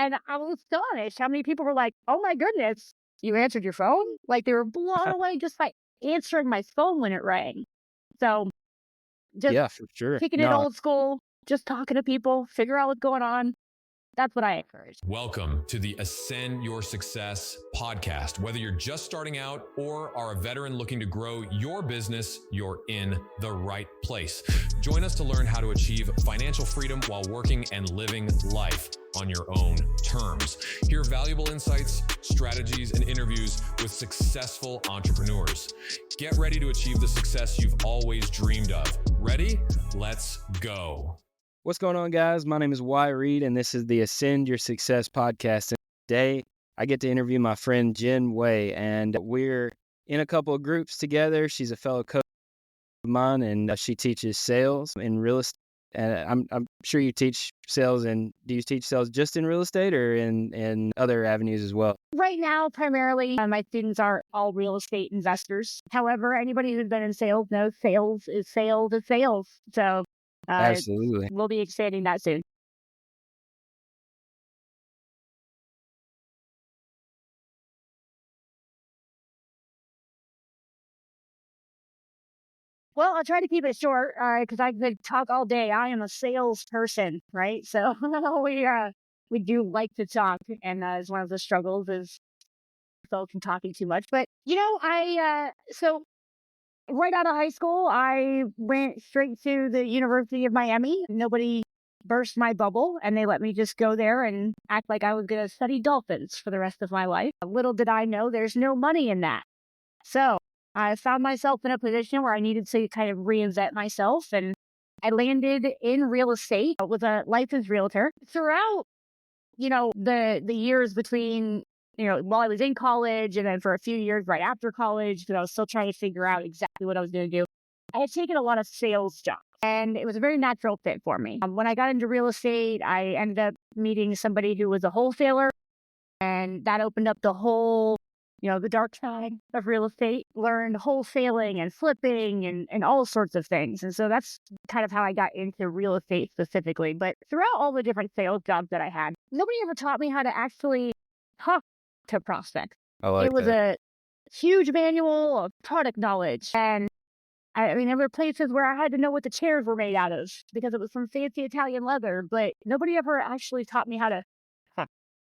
And I was astonished how many people were like, "Oh my goodness, you answered your phone?" Like they were blown away just by answering my phone when it rang. So just Yeah, for sure. kicking it No, old school, just talking to people, figure out what's going on. That's what I encourage. Welcome to the Ascend Your Success podcast. Whether you're just starting out or are a veteran looking to grow your business, you're in the right place. Join us to learn how to achieve financial freedom while working and living life on your own terms. Hear valuable insights, strategies, and interviews with successful entrepreneurs. Get ready to achieve the success you've always dreamed of. Ready? Let's go. what's going on, guys? My name is Y. Reed, and this is the Ascend Your Success podcast. And today, I get to interview my friend Jen Way, and we're in a couple of groups together. She's a fellow coach of mine, and she teaches sales in real estate. And I'm sure you teach sales, and do you teach sales just in real estate or in other avenues as well? Right now, primarily, my students are all real estate investors. However, anybody who's been in sales knows sales is sales is sales. So Absolutely. we'll be expanding that soon. Well, I'll try to keep it short because I could talk all day. I am a salesperson, right? So we do like to talk, and it's one of the struggles is folks and talking too much. But so right out of high school, I went straight to the University of Miami. Nobody burst my bubble, and they let me just go there and act like I was going to study dolphins for the rest of my life. Little did I know there's no money in that. So I found myself in a position where I needed to kind of reinvent myself, and I landed in real estate with a licensed realtor. Throughout, the years between, while I was in college and then for a few years right after college, because I was still trying to figure out exactly what I was going to do, I had taken a lot of sales jobs, and it was a very natural fit for me. When I got into real estate, I ended up meeting somebody who was a wholesaler, and that opened up the whole the dark side of real estate, learned wholesaling and flipping and all sorts of things. And so that's kind of how I got into real estate specifically. But throughout all the different sales jobs that I had, nobody ever taught me how to actually talk to prospects. I like It was that. a huge manual of product knowledge. And I mean, there were places where I had to know what the chairs were made out of because it was from fancy Italian leather, but nobody ever actually taught me how to.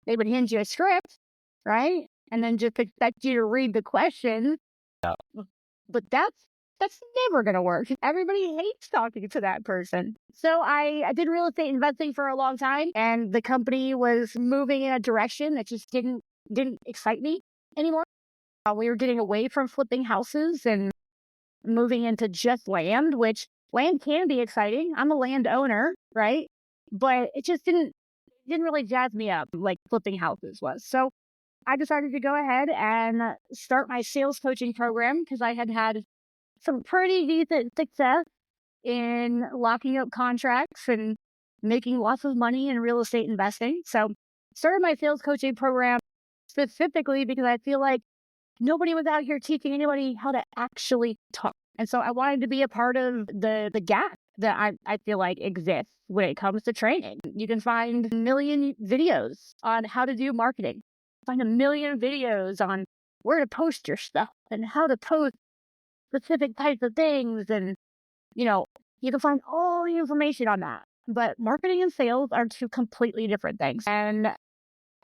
They would hand you a script, right? And then just expect you to read the questions. Yeah. But that's never going to work. Everybody hates talking to that person. So I did real estate investing for a long time, and the company was moving in a direction that just didn't excite me anymore. We were getting away from flipping houses and moving into just land, which land can be exciting. I'm a landowner, right? But it just didn't really jazz me up like flipping houses was. So I decided to go ahead and start my sales coaching program because I had some pretty decent success in locking up contracts and making lots of money in real estate investing. So started my sales coaching program specifically because I feel like nobody was out here teaching anybody how to actually talk. And so I wanted to be a part of the gap that I feel like exists when it comes to training. You can find a million videos on how to do marketing. Find a million videos on where to post your stuff and how to post specific types of things. And, you can find all the information on that. But marketing and sales are two completely different things. And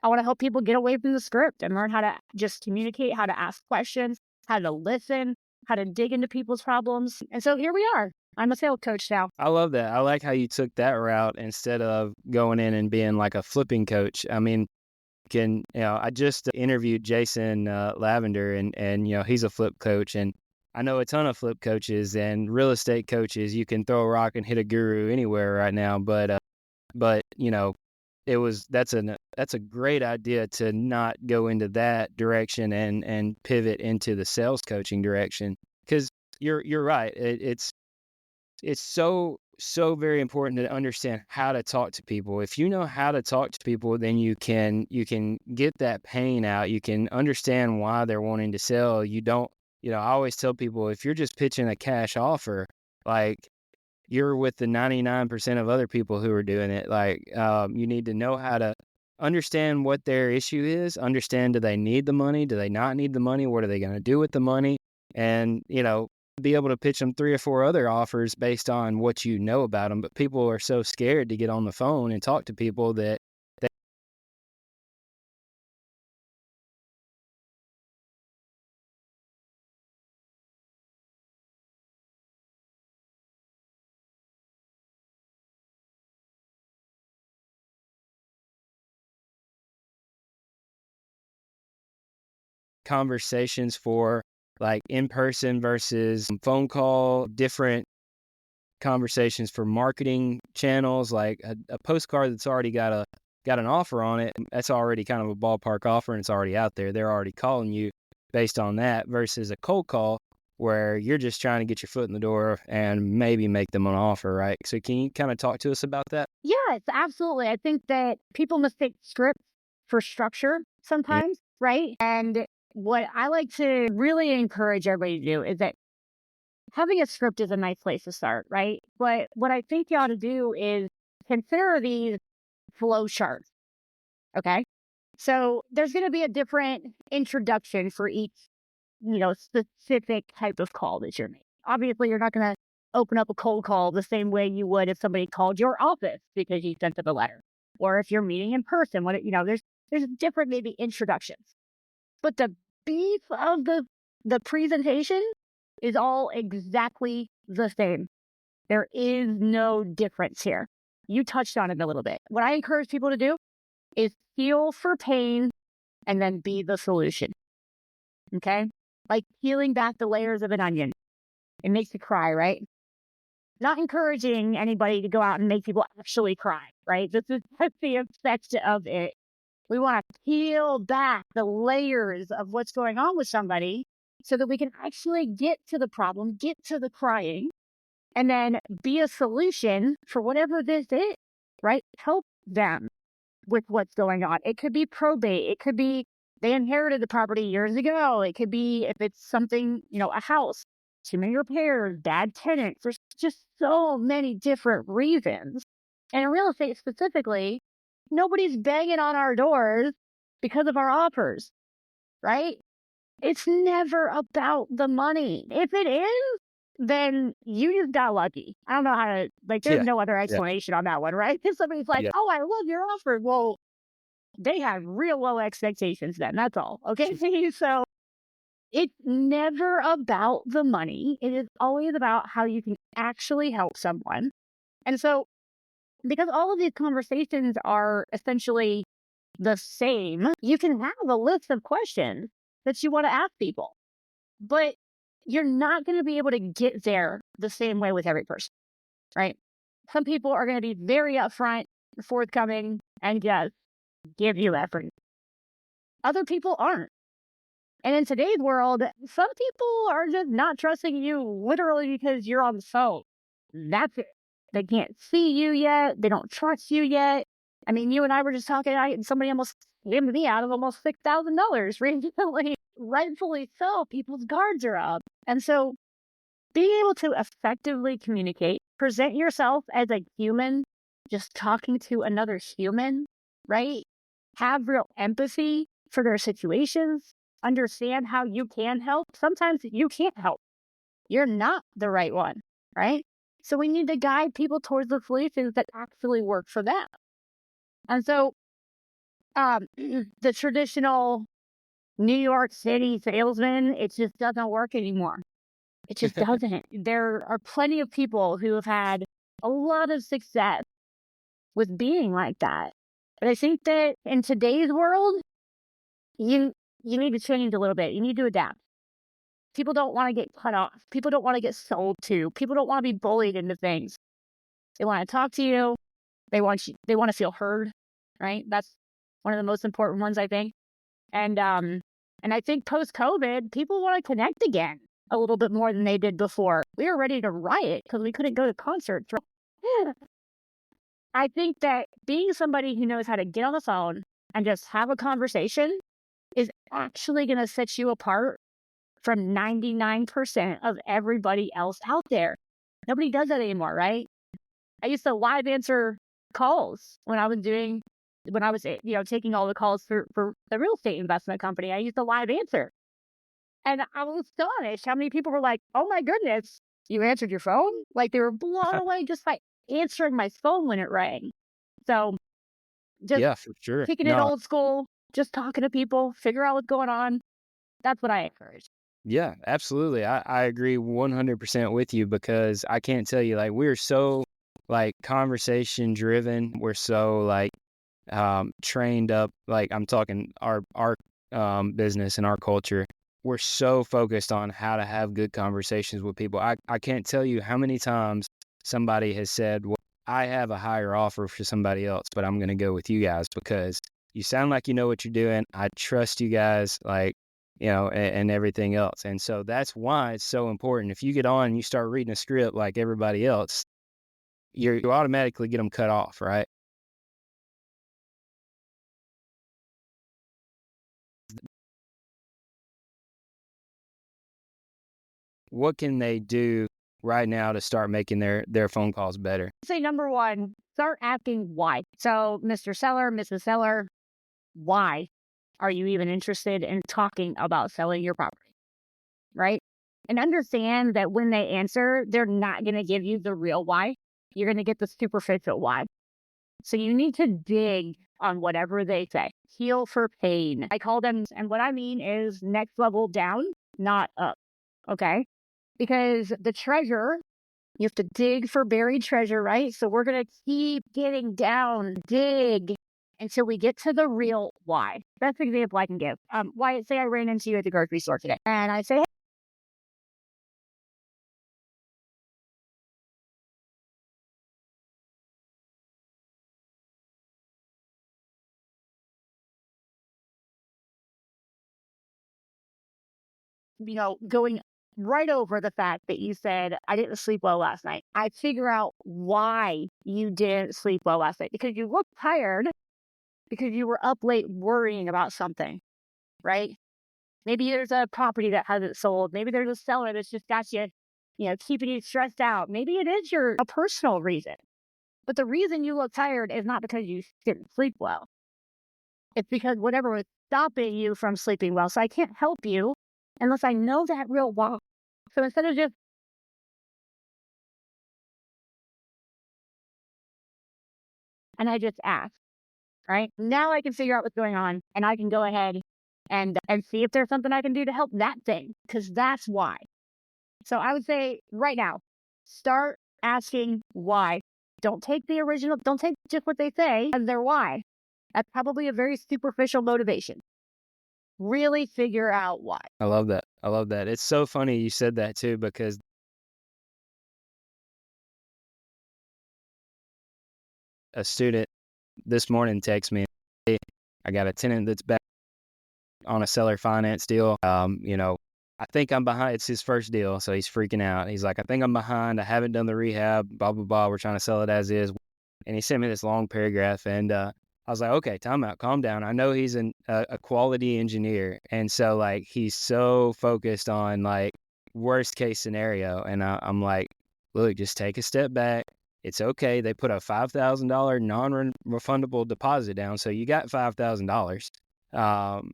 I want to help people get away from the script and learn how to just communicate, how to ask questions, how to listen, how to dig into people's problems. And so here we are. I'm a sales coach now. I love that. I like how you took that route instead of going in and being like a flipping coach. I mean, I just interviewed Jason Lavender, and he's a flip coach, and I know a ton of flip coaches and real estate coaches. You can throw a rock and hit a guru anywhere right now, but that's a great idea to not go into that direction and pivot into the sales coaching direction, because you're right. It's so very important to understand how to talk to people. If you know how to talk to people, then you can get that pain out. You can understand why they're wanting to sell. You don't, I always tell people, if you're just pitching a cash offer, like, you're with the 99% of other people who are doing it. Like, you need to know how to understand what their issue is, understand, do they need the money? Do they not need the money? What are they going to do with the money? And, be able to pitch them 3 or 4 other offers based on what you know about them. But people are so scared to get on the phone and talk to people that conversations for like in person versus phone call, different conversations for marketing channels, like a postcard that's already got an offer on it. That's already kind of a ballpark offer and it's already out there. They're already calling you based on that versus a cold call where you're just trying to get your foot in the door and maybe make them an offer, right? So can you kind of talk to us about that? Yes, absolutely. I think that people mistake script for structure Yeah. sometimes, right? And what I like to really encourage everybody to do is that having a script is a nice place to start, right? But what I think you ought to do is consider these flow charts, okay? So there's going to be a different introduction for each, specific type of call that you're making. Obviously, you're not going to open up a cold call the same way you would if somebody called your office because you sent them a letter, or if you're meeting in person. There's different maybe introductions, but the beef of the presentation is all exactly the same. There is no difference here. You touched on it a little bit. What I encourage people to do is feel for pain and then be the solution. Okay? Like peeling back the layers of an onion. It makes you cry, right? Not encouraging anybody to go out and make people actually cry, right? That's the effect of it. We want to peel back the layers of what's going on with somebody so that we can actually get to the problem, get to the crying, and then be a solution for whatever this is, right? Help them with what's going on. It could be probate. It could be they inherited the property years ago. It could be if it's something, a house, too many repairs, bad tenants. There's just so many different reasons. And in real estate specifically, nobody's banging on our doors because of our offers, right? It's never about the money. If it is, then you just got lucky. I don't know how to, there's Yeah. no other Yeah. explanation on that one, right? If somebody's like, Yeah. oh, I love your offer. Well, they have real low expectations then. That's all. Okay. So it's never about the money. It is always about how you can actually help someone. And so, because all of these conversations are essentially the same, you can have a list of questions that you want to ask people, but you're not going to be able to get there the same way with every person, right? Some people are going to be very upfront, forthcoming, and just give you effort. Other people aren't. And in today's world, some people are just not trusting you literally because you're on the phone. That's it. They can't see you yet. They don't trust you yet. I mean, you and I were just talking, somebody almost scammed me out of almost $6,000 recently. Rightfully so. People's guards are up. And so being able to effectively communicate, present yourself as a human, just talking to another human, right? Have real empathy for their situations, understand how you can help. Sometimes you can't help. You're not the right one, right? So we need to guide people towards the solutions that actually work for them. And so the traditional New York City salesman, it just doesn't work anymore. It just doesn't. There are plenty of people who have had a lot of success with being like that. But I think that in today's world, you need to change a little bit. You need to adapt. People don't want to get cut off. People don't want to get sold to. People don't want to be bullied into things. They want to talk to you. They want to feel heard, right? That's one of the most important ones, I think. And I think post-COVID, people want to connect again a little bit more than they did before. We were ready to riot because we couldn't go to concerts. Right? I think that being somebody who knows how to get on the phone and just have a conversation is actually going to set you apart from 99% of everybody else out there. Nobody does that anymore, right? I used to live answer calls when I was doing when I was, taking all the calls for the real estate investment company, I used a live answer. And I was astonished how many people were like, oh my goodness, you answered your phone? Like they were blown away just by answering my phone when it rang. So just Yeah, for sure. kicking it No, old school, just talking to people, figure out what's going on. That's what I encourage. yeah, absolutely. I agree 100% with you because I can't tell you, like, we're so like conversation driven. We're so like trained up. Like I'm talking our business and our culture. We're so focused on how to have good conversations with people. I can't tell you how many times somebody has said, well, I have a higher offer for somebody else, but I'm going to go with you guys because you sound like you know what you're doing. I trust you guys. Like, and everything else. And so that's why it's so important. If you get on and you start reading a script like everybody else, you automatically get them cut off, right? What can they do right now to start making their phone calls better? Say number one, start asking why. So, Mr. Seller, Mrs. Seller, why are you even interested in talking about selling your property? Right? And understand that when they answer, they're not going to give you the real why. You're going to get the superficial why. So you need to dig on whatever they say. Heal for pain. I call them, and what I mean is next level down, not up. Okay? Because the treasure, you have to dig for buried treasure, right? So we're going to keep getting down, dig until we get to the real why. Best example I can give. Wyatt, say I ran into you at the grocery store today and I say, going right over the fact that you said, I didn't sleep well last night. I figure out why you didn't sleep well last night because you look tired because you were up late worrying about something, right? Maybe there's a property that hasn't sold. Maybe there's a seller that's just got you, keeping you stressed out. Maybe it is a personal reason. But the reason you look tired is not because you didn't sleep well. It's because whatever was stopping you from sleeping well. So I can't help you unless I know that real why. So instead of just, and I just ask, right? Now I can figure out what's going on and I can go ahead and see if there's something I can do to help that thing, because that's why. So I would say right now, start asking why. Don't take just what they say as their why. That's probably a very superficial motivation. Really figure out why. I love that. I love that. It's so funny you said that too, because a student this morning texted me, hey, I got a tenant that's back on a seller finance deal. I think I'm behind. It's his first deal, so he's freaking out. He's like, I think I'm behind. I haven't done the rehab, blah, blah, blah. We're trying to sell it as is. And he sent me this long paragraph, and I was like, okay, time out, calm down. I know he's a quality engineer, and so like he's so focused on like worst case scenario, and I'm like, look, just take a step back. It's okay. They put a $5,000 non-refundable deposit down, so you got $5,000,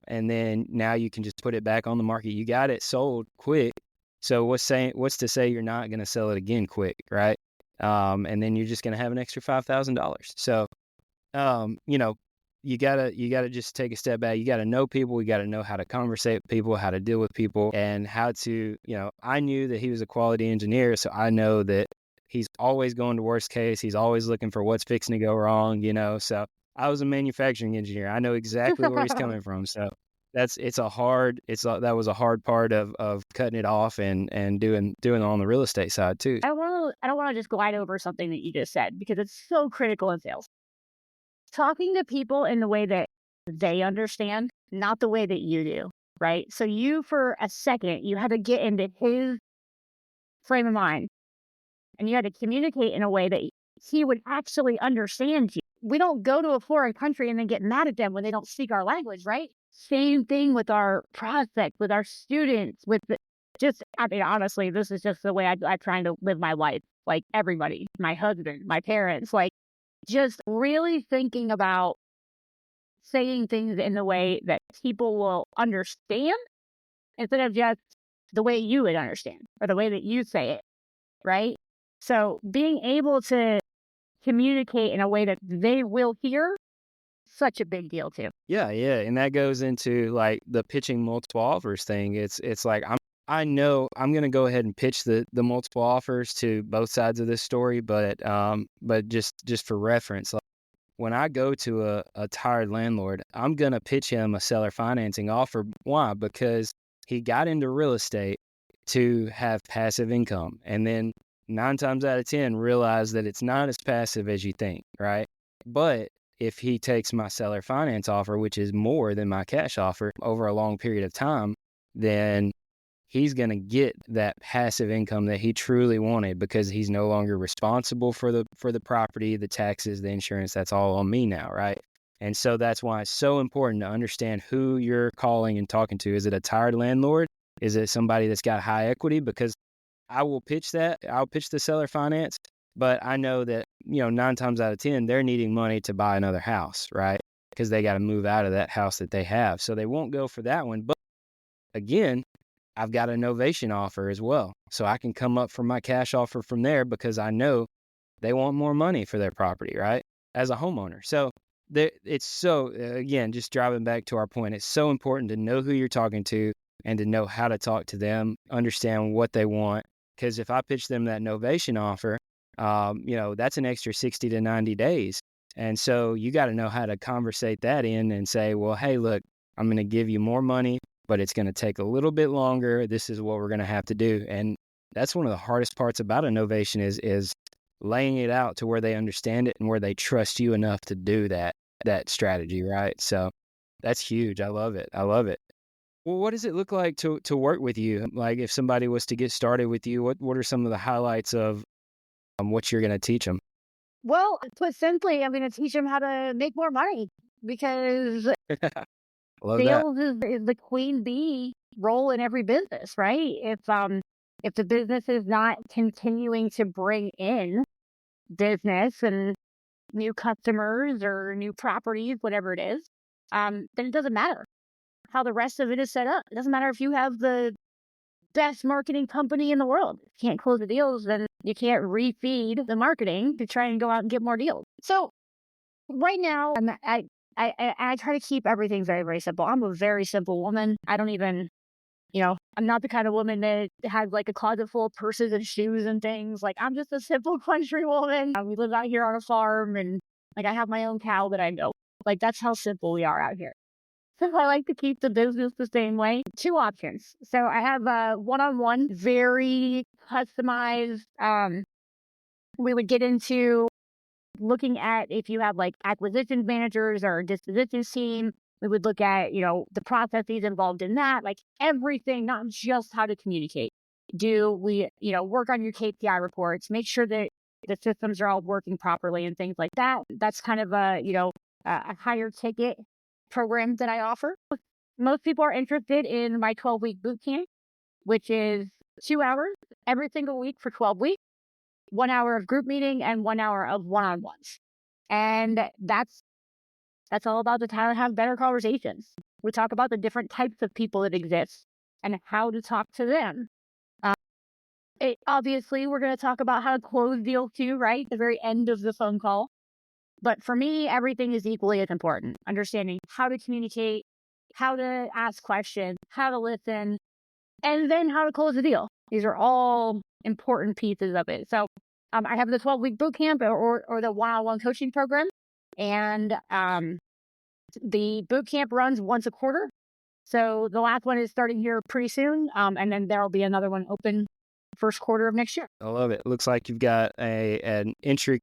and then now you can just put it back on the market. You got it sold quick. So what's to say you're not going to sell it again quick, right? And then you're just going to have an extra $5,000. So, you gotta just take a step back. You gotta know people. You gotta know how to conversate with people, how to deal with people, and how to, I knew that he was a quality engineer, so I know that he's always going to worst case. He's always looking for what's fixing to go wrong, so I was a manufacturing engineer. I know exactly where he's coming from. So that was a hard part of cutting it off and doing it on the real estate side too. I don't want to just glide over something that you just said because it's so critical in sales. Talking to people in the way that they understand, not the way that you do, right? So you, for a second, you had to get into his frame of mind and you had to communicate in a way that he would actually understand you. We don't go to a foreign country and then get mad at them when they don't speak our language, right? Same thing with our prospects, with our students, honestly, this is just the way I'm trying to live my life. Like everybody, my husband, my parents, like just really thinking about saying things in the way that people will understand instead of just the way you would understand or the way that you say it, right? So being able to communicate in a way that they will hear, such a big deal too. Yeah, yeah, and that goes into like the pitching multiple offers thing. It's like I know I'm gonna go ahead and pitch the multiple offers to both sides of this story, but just for reference, like when I go to a tired landlord, I'm gonna pitch him a seller financing offer. Why? Because he got into real estate to have passive income, and then 9 times out of 10 realize that it's not as passive as you think, right? But if he takes my seller finance offer, which is more than my cash offer over a long period of time, then he's going to get that passive income that he truly wanted because he's no longer responsible for the property, the taxes, the insurance. That's all on me now, right? And so that's why it's so important to understand who you're calling and talking to. Is it a tired landlord? Is it somebody that's got high equity? Because I will pitch that. I'll pitch the seller finance, but I know that, 9 times out of 10, they're needing money to buy another house, right? Because they got to move out of that house that they have. So they won't go for that one. But again, I've got a novation offer as well. So I can come up from my cash offer from there because I know they want more money for their property, right? As a homeowner. So it's so, again, just driving back to our point, it's so important to know who you're talking to and to know how to talk to them, understand what they want. Because if I pitch them that novation offer, that's an extra 60 to 90 days. And so you got to know how to conversate that in and say, well, hey, look, I'm going to give you more money, but it's going to take a little bit longer. This is what we're going to have to do. And that's one of the hardest parts about a novation is laying it out to where they understand it and where they trust you enough to do that strategy, right? So that's huge. I love it. I love it. Well, what does it look like to work with you? Like if somebody was to get started with you, what are some of the highlights of what you're going to teach them? Well, put simply, I'm going to teach them how to make more money because Love that. sales is the queen bee role in every business, right? If the business is not continuing to bring in business and new customers or new properties, whatever it is, then it doesn't matter how the rest of it is set up. It doesn't matter if you have the best marketing company in the world. If you can't close the deals, then you can't refeed the marketing to try and go out and get more deals. So right now, I try to keep everything very, very simple. I'm a very simple woman. I don't even, I'm not the kind of woman that has like a closet full of purses and shoes and things. Like I'm just a simple country woman. We live out here on a farm and like I have my own cow that I milk. Like that's how simple we are out here. So I like to keep the business the same way. 2 options. So I have a one-on-one, very customized. We would get into looking at if you have like acquisitions managers or dispositions team. We would look at, the processes involved in that, like everything, not just how to communicate. Do we, work on your KPI reports, make sure that the systems are all working properly and things like that. That's kind of a higher ticket program that I offer. Most people are interested in my 12-week boot camp, which is 2 hours every single week for 12 weeks, 1 hour of group meeting and 1 hour of one-on-ones. And that's all about how to have better conversations. We talk about the different types of people that exist and how to talk to them. Obviously, we're going to talk about how to close deals too, right? At the very end of the phone call. But for me, everything is equally as important. Understanding how to communicate, how to ask questions, how to listen, and then how to close the deal. These are all important pieces of it. So I have the 12-week boot camp or the one-on-one coaching program. And the boot camp runs once a quarter. So the last one is starting here pretty soon. And then there will be another one open first quarter of next year. I love it. Looks like you've got an entry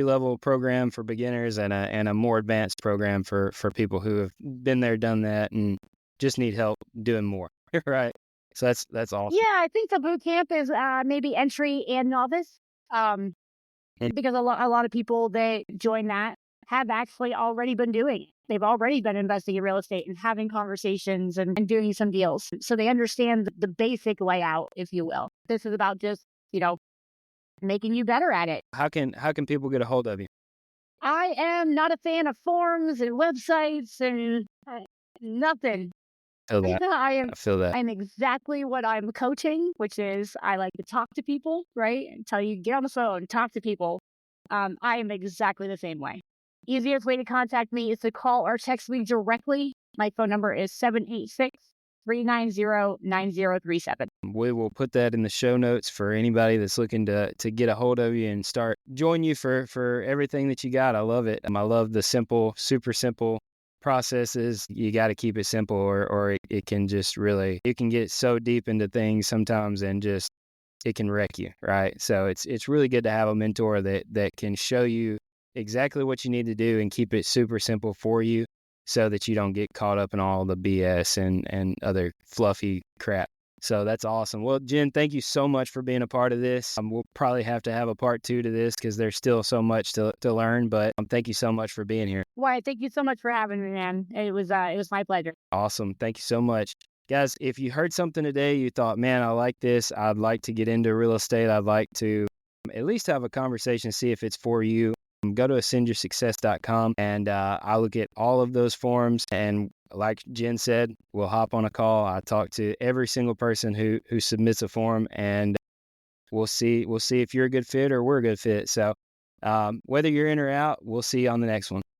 level program for beginners and a more advanced program for people who have been there, done that, and just need help doing more. Right. So that's awesome. Yeah, I think the boot camp is maybe entry and novice. Because a lot of people that join that have actually already been doing it. They've already been investing in real estate and having conversations and doing some deals. So they understand the basic layout, if you will. This is about just, making you better at it. How can people get a hold of you? I am not a fan of forms and websites and nothing. Feel that. I am I feel that. I'm exactly what I'm coaching, which is I like to talk to people, right? And tell you get on the phone, talk to people. I am exactly the same way. Easiest way to contact me is to call or text me directly. My phone number is 786-390-9037. We will put that in the show notes for anybody that's looking to get a hold of you and start join you for everything that you got. I love it. I love the simple, super simple processes. You got to keep it simple or it can just really, you can get so deep into things sometimes and just, it can wreck you, right? So it's really good to have a mentor that can show you exactly what you need to do and keep it super simple for you so that you don't get caught up in all the BS and other fluffy crap. So that's awesome. Well, Jen, thank you so much for being a part of this. We'll probably have to have a part 2 to this because there's still so much to learn, but thank you so much for being here. Why, thank you so much for having me, man. It was my pleasure. Awesome. Thank you so much. Guys, if you heard something today, you thought, man, I like this. I'd like to get into real estate. I'd like to at least have a conversation, see if it's for you. Go to ascendyoursuccess.com and I'll look at all of those forms. And like Jen said, we'll hop on a call. I talk to every single person who submits a form, and we'll see if you're a good fit or we're a good fit. So whether you're in or out, we'll see you on the next one.